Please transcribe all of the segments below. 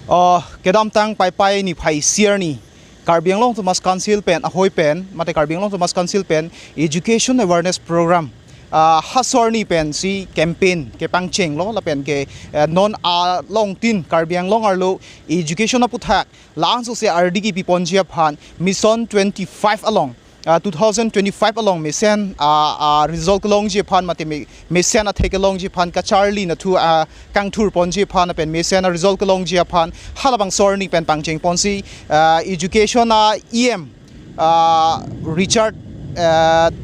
kedam tang pai ni phai siar ni Karbiang Long Thomas Council pen ahoy pen mate Karbiang Long Thomas Council pen education awareness program hasor ni pen si campaign ke pangcheng lo la pen ke non Alongtin Karbiang Long arlo education aputhak lang so se RD ki ponjia phan mission 25 along 2025 along mission result long je phan mate mission a take along je phan ka Charlie na thu kang thur pon je phan pen mission a result long je phan halabang sor ni pen pangcheng ponsi education EM Richard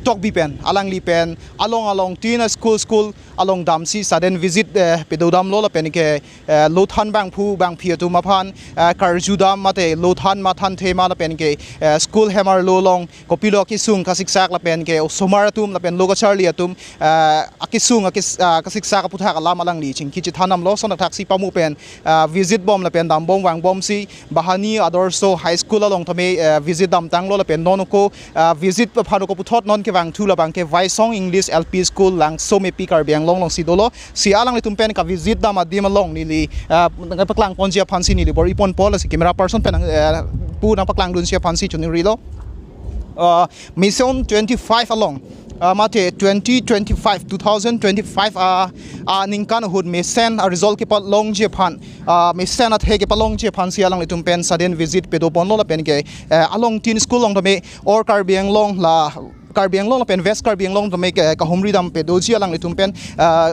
Tokbi pen alangli pen Alongtin School along damsi sudden visit pedodam lo la pen ke lothan bang phu bang phia tu maphan karjudam mate lothan mathan thema la pen ke school hammer lo long kopilo kisung kasiksak la pen ke somaratum la pen loga charlie atum akisung kasiksak putha ka lam alangli chingki chi thanam lo sona taxi pamu pen visit bom la pen dam bom wang bom si bahani adorso high school along thame visit dam tang lo la pen nonko visit ko puthot non ke wang thula bang ke Vaisong English LP school lang so me pikar biang long long si dolo si alang le tumpen ka visit da madim long nili paklang ponjia phansi nili bor ipon pol si camera person pen pu na paklang dun sia phansi chuni rilo mission 25 along mate 2025 ningkan hud mission a result ke pa long je phan mission at he ke pa long je phan si alang le tumpen sudden visit pedo pon lo la pen ke Alongtin School long thame or Karbiang Long la Karbiang Long pen West Karbiang Long to make kahumridam pedoji alang le tumpen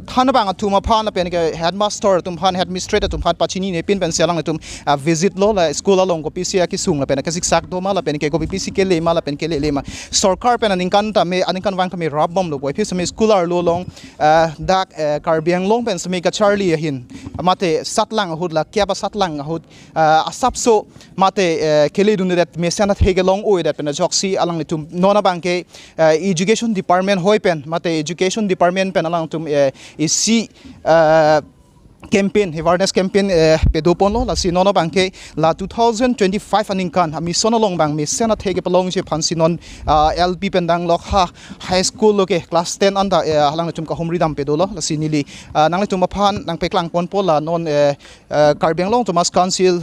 thanabang atuma phan pen ke headmaster tum phan administrator tum phan pachini ne pin pen sialang le tum visit lo la school along ko pisia ki sung la pen ka siksak do ma la pen ke ko pisi ke le ma la pen ke le ma sarkar pen aninkan ta me aninkan wang me rabom lo boy phi sami school ar lo long dak Karbiang Long pen sami ka Charlie hin mate satlang hud la kya ba satlang hud asap so mate kele dun that mesana thege long oi that pen joksi alang le tum nona bang ke education department hoi pen mate education department pen alang tum isi campaign awareness campaign pedopon lo la sinono bangke la 2025 aningkan mission along bang mission a thege palong je phansinon LP pendang lo ha high school lo ke class 10 anda halang tum kahumridam pedolo la sinili nang le tum phan nang peklang pon pola non Karbiang Long Thomas Council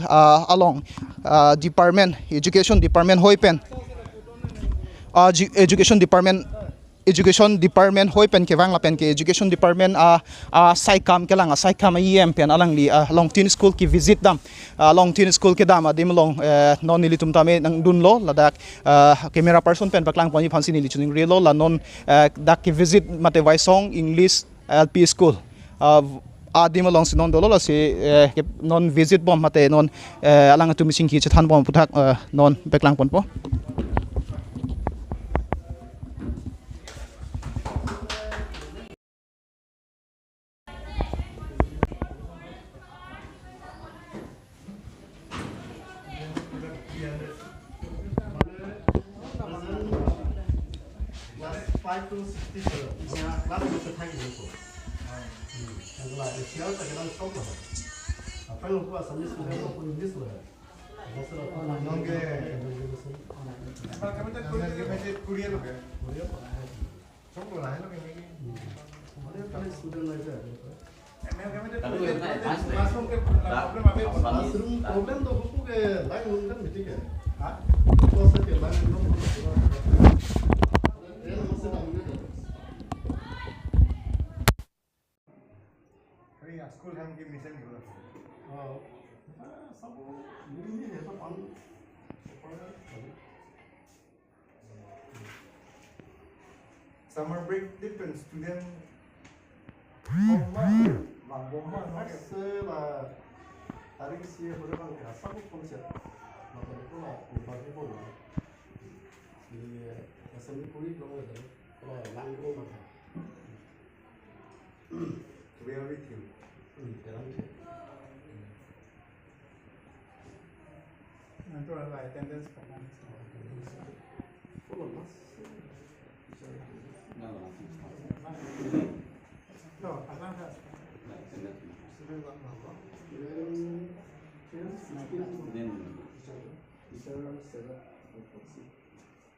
along department education department hoi pen education department hoi pen ke wang la pen ke education department sai kam ke lang sai kam EM pen alang li Alongtin School ki visit dam Alongtin School ke dam adim long non nili tum tame nang dun lo la dak camera person pen baklang poni phansi nili chuning relo la non dak ki visit mate Vaisong English LP school adim long sinon dolo la si non visit bom mate non alang tu missing ki chathan bom puthak non baklang pon po to 67. Class is the time also. And like the shells are getting stronger. A fellow who has a list of them in this way. Problem तो book के line उनका meeting है हाँ तो सके line school हम की mission की हाँ सब मिली है तो पान summer break different student से là तारीख से हो रहा है सब कॉन्सेप्ट मतलब तो là ऊपर ही बोल रहा है ये असेंबली पूरी लोग है तो लाइन को मत very few तो वाला अटेंडेंस फुल मस no alang has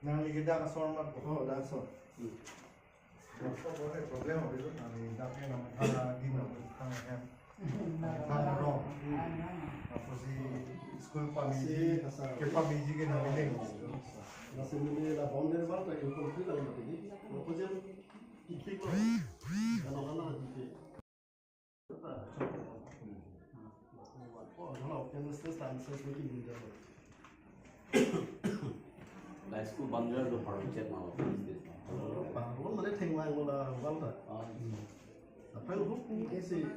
Nang ligida ka sorma ko. Oh, that's all. So problema bizo na ligida ka na di na ko tang hem. Tang ro. Tapos si school pami Masih kasar. ke pami ji ke nami deng. Masih ini lah boundary baru tak incomplete lah nanti. Apa je? Ikik lah. Kalau mana ikik. Oh, kalau chemistry sciences ni kita belajar. High school bandar do harvest now. Baru mana tengwai mana baru tak. Apa yang hukum isi?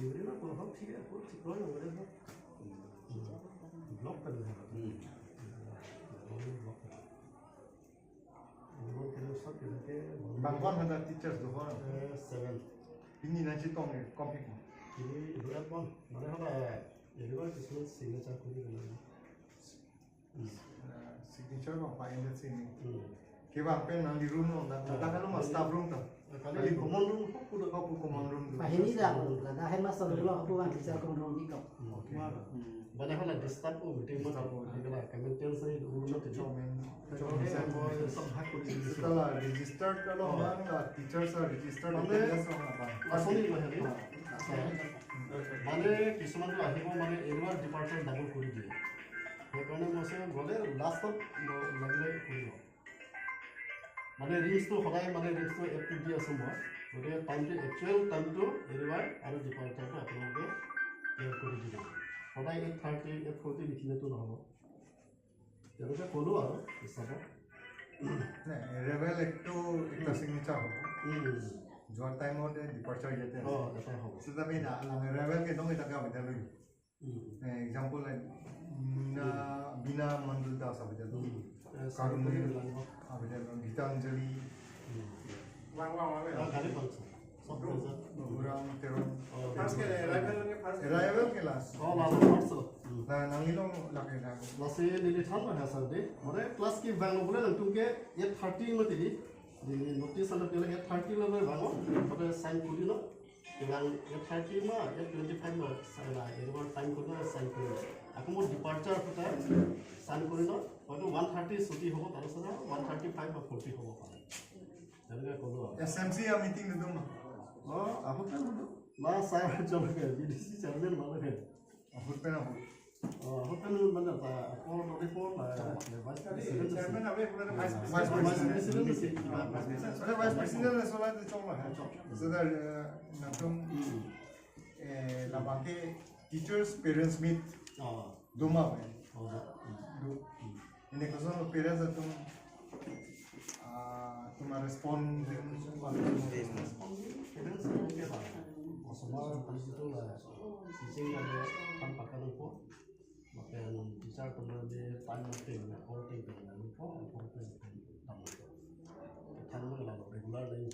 Ini nak kalau hak sih, aku sih kalau yang mana block kan dia. Bangkon ada teachers tu kan. 7. Ini nanti tong ni kompik. Ini dua pun. Mana ada? Ini kan sesuatu signature kuri kan. Signature apa yang ada sini. Kebab pen nang di room no, dah kalau mas staff room tu. Kalau di common room, aku common room tu. Ini dah, dah hemat selalu aku kan bisa kontrol di kau. Mana kalau disturb tu, meeting mana? Ini kalau kementerian saya room tu tu. Setelah register kalau mana teachers are registered, Asal ni mana ni? Mana kisah tu akhir mana every department double kuri dia. Kerana masa boleh last tu lagi kuri. Mana rings tu hodai mana rings tu FTD semua. Boleh time tu actual time tu every ada department tu apa nama dia kuri dia. Hodai 8:30 8:40 likhine tu nama. Jadi saya follow ada kisah tu. rebel ekto ekta signature ho. Join time on the departure jete. Oh, dah tahu. Setelah ni na rebel ke dong kita kau betul lagi. Example like bina mandul dah sah betul. Kahumridam betul. Gitanjali. Wang Kali bangsa. Kurang terus. First ke Arrival ke last. Oh, lalu first. Nah nangilong laki dah. Masih di tahun mana sahaja? Mana kelas ki bangun boleh nanti ke 8:30 mati di. Di notice anda pilih 8:30 lepas bangun. Pada sign kuli no. Dengan 8:30 mah 8:25 mah saya lah. Ini baru time kuli sign kuli. Aku mau departure kita sign kuli no. Pada 1:30 suti hobo terus ada 1:35 atau 40 hobo. Jadi kita kalau SMC meeting itu mah. oh, aku kan lah saya coba ke BDC chairman mana ke? Aku pernah aku. Aku kan mana tak? Aku telepon lah. Chairman apa? Vice President sih. Soalnya Vice President soalnya itu cuma. Sudah nantung labangke teachers parents meet duma kan. Ini khusus parents itu cuma respon semua itu lah teaching ada tanpa kalupo makan bisa kemudian time meeting reporting dengan info reporting tamu tamu lah regular lagi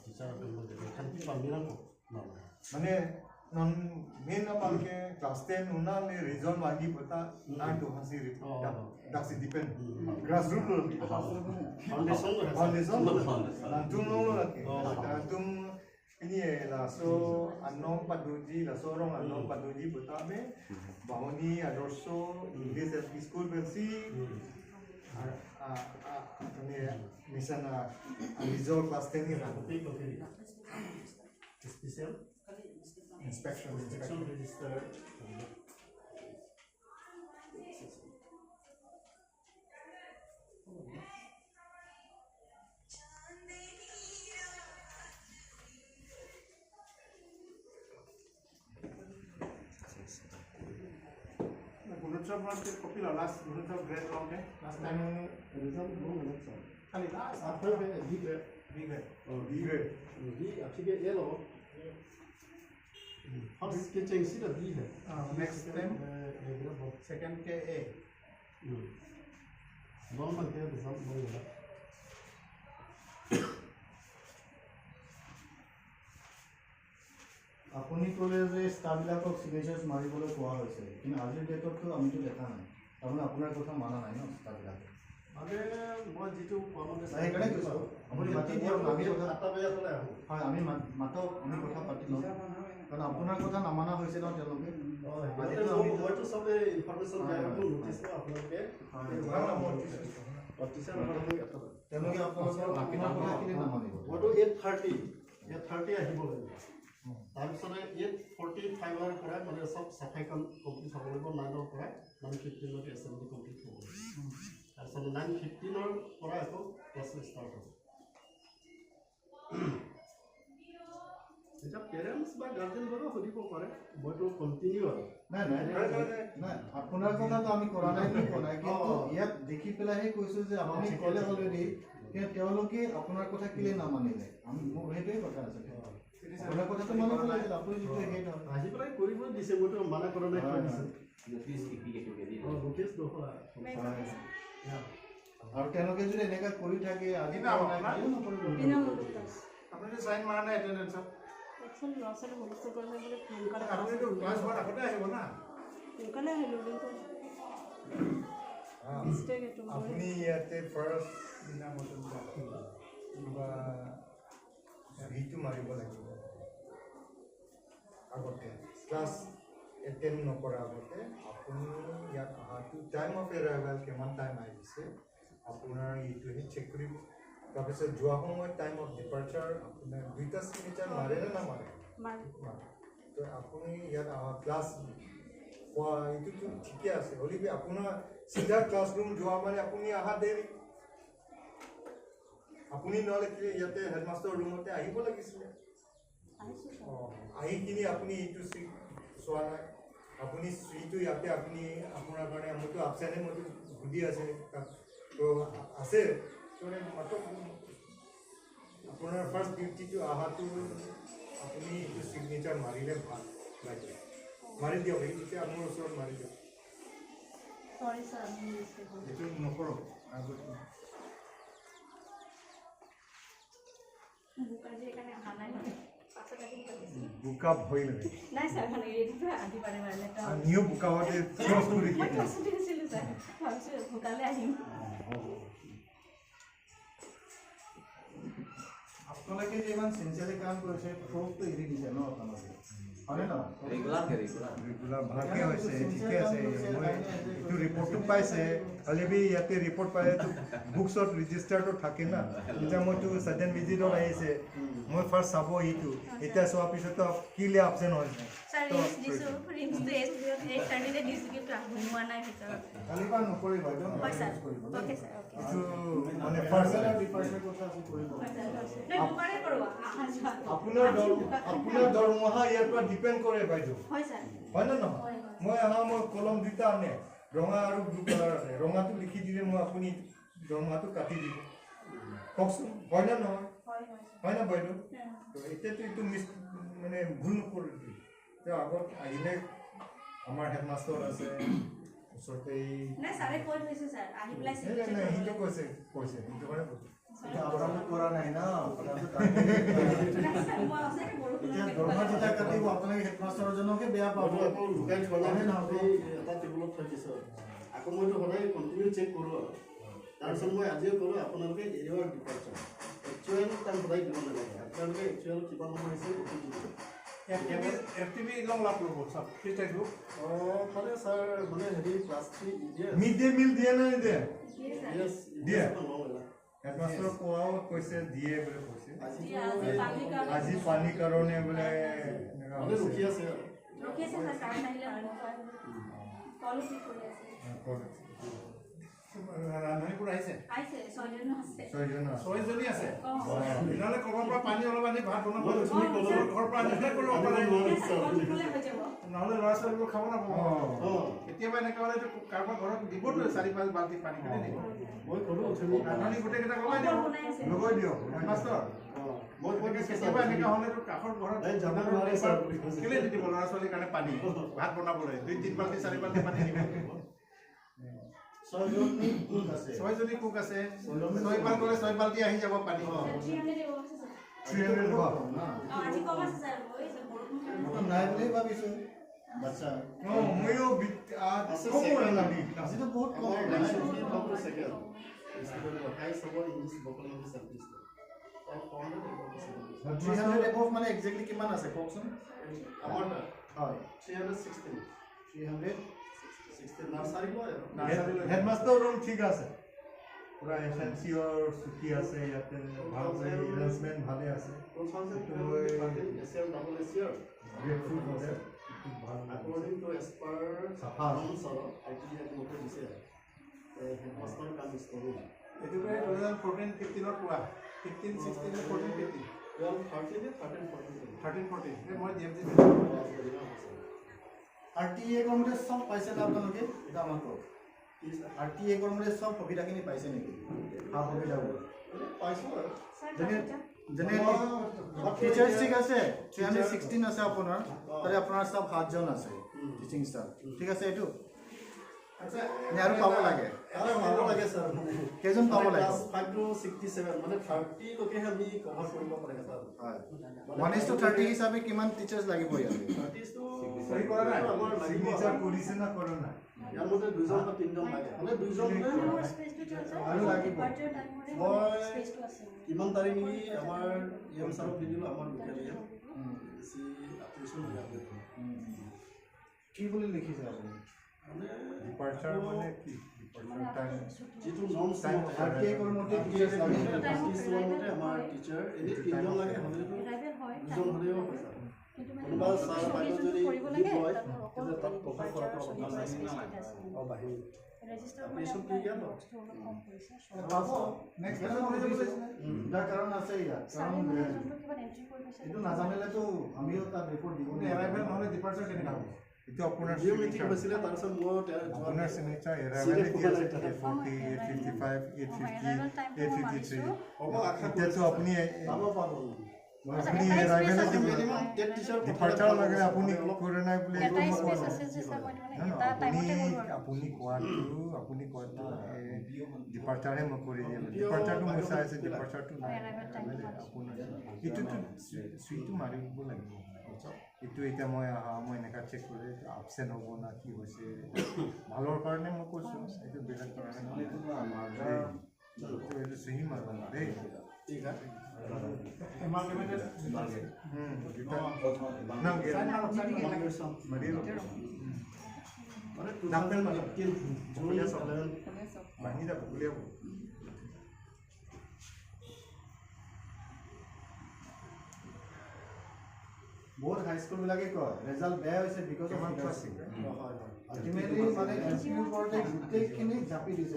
bisa kemudian kan panggilan kok mana non main apa ke class 10 una le result bagi peta na to hasir dak si depend grassroots foundation nantung lo lagi nantung ini lah so anong paduji lah sorong anong paduji peta me bahoni adorso English at school versi ini misalnya result class 10 ni special inspection register Gurutsab nanti kopi lah last Gurutsab grade long deh last time result belum ada kali last apa B grade B grade B आपकी के ये लो हर sketching सी ला B है next time second ke A बहुत मन के result बहुत बड़ा আপুনি ক'লে যে ষ্টাফবিলাকক চিগনেচাৰ্ছ মাৰিবলৈ কোৱা হৈছে কিন্তু আজিৰ ডেটততো আমিতো দেখা নাই তাৰমানে আপোনাৰ কথা মানা নাই ন ষ্টাফবিলাকে মানে মই যিটো সেইকাৰণে কৈছোঁ আপুনি মাতি দিয়ক আমি কথা 8টা বজাত ওলাই আহোঁ হয় আমি মাতক আমি কথা পাতি ল'ম কাৰণ আপোনাৰ কথা নামানা হৈছে ন তেওঁলোকে মইতো চবে ইনফৰমেশ্যন দিয়া আকৌ নটিছ আপোনালোকে টিচাৰ তেওঁলোকে আপোনালোকৰ বাকীৰ কথা কেলৈ নামানিব মইতো 8:30 আহিব লাগিব তাৰপিছতে 8:45ৰ পৰা মানে চব চাফাইখন কমপ্লিট হ'ব লাগিব 9ৰ পৰা 9:15লৈকে এছেম্বলি কমপ্লিট হ'ব তাৰপিছত 9:15ৰ পৰা আকৌ ক্লাছ ষ্টাৰ্ট হ'ব এতিয়া পেৰেণ্টছ বা গাৰ্জেন বাৰু সুধিব পাৰে মইতো কণ্টিনিউ আৰু নাই আপোনাৰ কথাটো আমি কৰা নাই বুলি কোৱা নাই কিন্তু ইয়াত দেখি পেলাইহে কৈছোঁ যে আপুনি ক'লে অলৰেডি তেওঁলোকে আপোনাৰ কথা কেলৈ নামানিলে আমি মোৰ সেইটোৱে কথা আছে আপোনাৰ কথাটো মানিব লাগিছিল আপুনি যিটো হেড হয় আহি পেলাই কৰিব দিছে মইতো মানা কৰা নাই কৈ দিছে নোটিছ নহয় আৰু তেওঁলোকে যদি এনেকুৱা কৰি থাকে আজি আপুনি সাইন মাৰা নাই এটেন্ডেন্সত একচুৱেলি ল'ৰা ছোৱালী হুলস্থুল কৰিলে বোলে সোনকালে আপুনিতো ক্লাছ হোৱাৰ আগতে আহিব না সোনকালে আহিলোঁ কিন্তু মিষ্টেক এইটো আপুনি ইয়াতে ফাৰ্ষ্ট দিনা মতন কিবা ভিটো মাৰিব লাগিব আগতে ক্লাছ এটেণ্ড নকৰা আগতে আপুনি ইয়াত অহাটো টাইম অফ এৰাইভেল কিমান টাইম আহিছে আপোনাৰ এইটোহে চেক কৰিব তাৰপিছত যোৱা সময়ত টাইম অফ ডিপাৰ্চাৰ আপোনাৰ 2টা চিগনেচাৰ মাৰে নে নামাৰে তো আপুনি ইয়াত ক্লাছ এইটোতো ঠিকে আছে হ'লেবি আপোনাৰ চিধা ক্লাছৰুম যোৱা মানে আপুনি অহা দেৰি আপুনি নহ'লে ইয়াতে হেডমাষ্টাৰ ৰুমতে আহিব লাগিছিলে আহি কিনি আপুনি এইটো চোৱা নাই আপুনি চুইটো ইয়াতে আপুনি আপোনাৰ কাৰণে মইতো আপচেনে মইতো সুধি আছে তো আছে মাত্ৰ আপোনাৰ ফাৰ্ষ্ট ডিউটিটো অহাটো আপুনি এইটো চিগনেচাৰ মাৰিলে ভাল লাগে মাৰি দিয়ক এতিয়া মোৰ ওচৰত মাৰি দিয়ক সৰি ছাৰ আমি মিষ্টেক হ'ল এইটো নকৰক আগত বুকাজি এইকাৰণে অহা নাই মানে পাছত আহি পাতিছোঁ বোকা ভয় লাগে নাই ছাৰ মানে এইটো আহি পাৰে মানে নিউ বোকাওতে ক্ৰছ কৰি মই ক্লাছতে দিছিলোঁ ছাৰ ভাবিছোঁ সোনকালে আহিম আপোনালোকে যে ইমান চিনচিয়াৰলি কাম কৰিছে প্ৰুফটো এৰি দিছে ন আপোনালোকে হয়নে ন ৰেগুলাৰ ভালকৈ হৈছে ঠিকে আছে মই এইটো ৰিপৰ্টটো পাইছে খালি ইয়াতে ৰিপৰ্ট পালেতো বুকছত ৰেজিষ্টাৰটো থাকে না এতিয়া মইতো ছাডেন ভিজিটত আহিছে মই ফাৰ্ষ্ট চাব এইটো এতিয়া চোৱাৰ পিছতো কিলে আপচেণ্ট হৈছে কালিৰ পৰা নকৰিব এইটো মানে ফাৰ্ষ্ট আপোনাৰ দৰমহা ইয়াৰ পৰা ডিপেণ্ড কৰে বাইদেউ হয় নে নহয় মই মই কলম 2টা আনে ৰঙা আৰু ব্লু কালাৰ আছে ৰঙাটো লিখি দিলে মই আপুনি দৰমহাটো কাটি দিব কওকচোন হয় নে নহয় হয় না বাইদেউ তো এতিয়াতো এইটো মানে ভুল নকৰিবি তো আগত আহিলে আমাৰ হেডমাষ্টাৰ আছে ওচৰতে সেইটো কৈছে সেইটো কাৰণে আপোনালোক কৰা নাই ন এতিয়া দৰমহা যেতিয়া কাটিব আপোনালোকে হেডমাষ্টাৰজনকে বেয়া পাব লুকাই থোৱা নাই এটা টেবুলত থৈ দিছোঁ আকৌ মইতো সদায় কণ্টিনিউ চেক কৰোঁ আৰু তাৰপিছত মই আজিও কৰোঁ আপোনালোকে এৰিয়াৰ ডিপাৰ্চাৰ একচুৱেল টাইম সদায় দিব নালাগে আপোনালোকে একচুৱেল কিমান সময় হৈছে এফটিভি লং লাভ ল'ব চব ফ্ৰী থাকিব মানে ছাৰ মানে হেৰি ক্লাছ 3 মিড ডে মিল দিয়ে নে নিদিয়ে দিয়ে হেডমাষ্টাৰ কোৱাও কৈছে দিয়ে বুলি কৈছে আজি পানীৰ কাৰণে বোলে ৰখি আছে ৰান্ধনীবোৰ আহিছে ছয়জনী আছে নহ'লে ক'ৰবাৰ পৰা পানী অলপ আনি ভাত বনাব ঘৰৰ পৰা আনি কৰিব পাৰে নহ'লে ল'ৰা ছোৱালীবোৰ খাব নাপাব কেতিয়াবা এনেকুৱা হ'লে কাৰোবাৰ ঘৰত দিবতো 4-5 বাল্টি পানী কিনে দিব মই ক'লোঁ ৰান্ধনী গোটেইকেইটা লগাই দিয়ক হেডমাষ্টাৰ মই কেতিয়াবা এনেকুৱা হ'লেতো কাষৰ ঘৰত কেলৈ নিদিব ল'ৰা ছোৱালীৰ কাৰণে পানী ভাত বনাবলৈ 2-3 বাল্টি 4 বাল্টি পানী দিব ছয়জনী কুক আছে 6 বাল্টি আহি যাব পানী 300 নাই বুলি ভাবিছোঁ বাচ্চা ময়ো আজিতো বহুত কম মানে একজেক্টলি কিমান আছে কওকচোন আমাৰ হয় 316 নাৰ্চাৰী হেডমাষ্টাৰ ৰুম ঠিক আছে পুৰা এফেন্সিঅৰ চুকি আছে ইয়াতে ভাল এৰেঞ্জমেণ্ট ভালে আছে S L double S year. According to as per norms of ITI notice here, headmaster comes to room. এইটো প্ৰায় 2014-15 ৰ কোৱা 15-16 14-15 12, 13, 13, 14. 13-14 মই DMG RTA কৰ্মতে সব পাইছে না আপোনালোকে এটা আমাক কওক RTA কৰ্মতে সব সুবিধাখিনি পাইছে নেকি হা সুবিধাবোৰ পাইছো আৰু যেনে টিচাৰ্ছ ঠিক আছে 316 আছে আপোনাৰ তাৰে আপোনাৰ সব 7 জন আছে টিচিং ষ্টাফ ঠিক আছে এইটো আচ্ছা আৰু পাব লাগে স্যার কেজন পাব লাগে 5 to 67 মানে 30 লোকে আমি কভার কৰিব পাৰে স্যাৰ হয় 1:30 হিচাপে কিমান টিচাৰ্ছ লাগিব ইয়াত 30 to সহি কৰা নাই আমাৰ লাগিব সিগনেচাৰ কৰিছে না কৰা নাই ইয়াৰ মধ্যে দুজন বা তিনজন লাগে মানে দুজন মোৰ স্পেচটো আছে আৰু লাগিব ডিপাৰ্চাৰ টাইমৰে মই স্পেচটো আছে কিমান তাৰিখ নেকি আমাৰ ইএম ছাৰক দি দিলোঁ আমাৰ লোকেল ইএম বেছি অপাৰেশ্যন কি বুলি লিখিছে আপুনি ডিপাৰ্চাৰ মানে কি ডিপাৰ্চাৰ টাইম যিটো নৰ্মছ RTA কৰ্মতে টিচাৰ্ছ লাগে মতে আমাৰ টিচাৰ এনে তিনজন লাগে হ'লেতো এৰাইভেল হয় দুজন হ'লেও হয় ছাৰ কিন্তু মানে কোনোবা ছাৰ বাইদেউ যদি কৰিব লিভ লাগে হয় অকল তেতিয়া তাত কভাৰ কৰাটো অকণমান ডিপাৰ্চাৰ লাগে আৰু বাহিৰ ৰেজিষ্টাৰ অপাৰেশ্যন কি জ্ঞান কম কৰিছে পাব নেক্সট টাইম কৰি দিব লাগিছিল তাৰ কাৰণ আছে ইয়াত কাৰণ কিবা এন্ট্ৰি কৰি থৈছে এইটো নাজানিলেতো আমিও তাত ৰিপৰ্ট দিব এৰাইভেল নহ'লে ডিপাৰ্চাৰ কেনেকা হ'ব এইটো আপোনাৰ জিঅ' মিটিং হৈছিলে তাৰপিছত মই আপোনাৰ চিগনেচাৰ এৰাইভেল কি আছে 840 855 850 853 হ'ব আশা এতিয়াতো আপুনি পাব পাব আপুনি এৰাইভেল মিনিমাম 10 টিচাৰ ডিপাৰ্চাৰ লাগে আপুনি কৰে নাই বুলি এটা স্পেচ আছে যে স্যাৰ মই মানে এটা টাইমতে কৰোঁ আপুনি কোৱাটো ডিপাৰ্চাৰহে মই কৰি দিম ডিপাৰ্চাৰটো মই চাই আছে ডিপাৰ্চাৰটো নাই আপোনাৰ এইটোতো চুইটো মাৰিব লাগিব এইটো এতিয়া মই এনেকুৱা চেক কৰি আপচেণ্ট হ'ব না কি হৈছে ভালৰ কাৰণে মই কৈছোঁ এইটো বেলেগ কাৰণে এইটো চুহি মাৰিব দেই ঠিক আছে বান্ধি যাব উলিয়াব বহুত হাই স্কুলবিলাকে কয় ৰেজাল্ট বেয়া হৈছে বিকজ অফ আল্টিমেটলি মানে এলপিৰ ওপৰতে গোটেইখিনি জাপি দিছে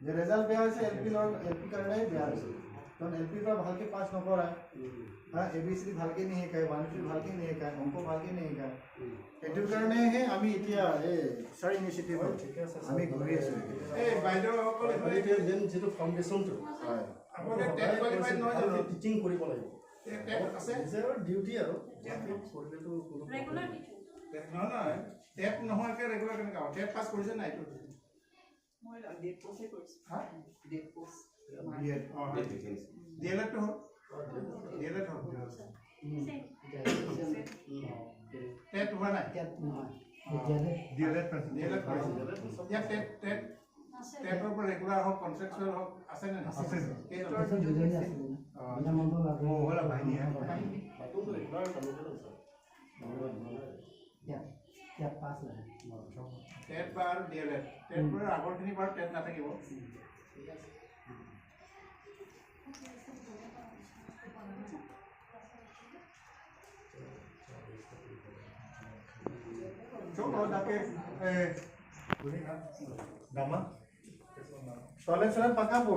যে ৰেজাল্ট বেয়া হৈছে এলপি কাৰণে বেয়া হৈছে কাৰণ এলপিৰ পৰা ভালকৈ পাছ নকৰায় ABCD ভালকৈ নিশিকায় 1 2 ভালকৈ নিশিকায় অংক ভালকৈ নিশিকায় সেইটোৰ কাৰণেহে আমি এতিয়া এই ছাৰ ইনিচিয়েটিভ আমি ঘূৰি আছোঁ এই বাইদেউসকলে মেইন যিটো ফাউণ্ডেশ্যনটো হয় আপোনালোকে টেট কোৱালিফাইড নহয় জানো টিচিং কৰিব লাগিব টেট আছে নিজৰ ডিউটি আৰু কৰিলেতো ৰেগুলাৰ টিচাৰ নহয় টেট নোহোৱাকৈ ৰেগুলাৰ কেনেকৈ হ'ব টেট পাছ কৰিছে নাই মই ডেট পষ্টে কৰিছোঁ হা ডেট পষ্ট DLED-টো হ'ল DLED হ'ল টেট হোৱা নাই DLED কৰিছে ইয়াত টেটৰ পৰা ৰেগুলাৰ হওক কনট্ৰেকচুৱেল হওক আছে নে আছে হ'ল বাহিনী টেট বা আৰু DLED টেটবোৰ আগৰখিনি বাৰু টেট নাথাকিব Coba pakai nama. Toilet pakai apa?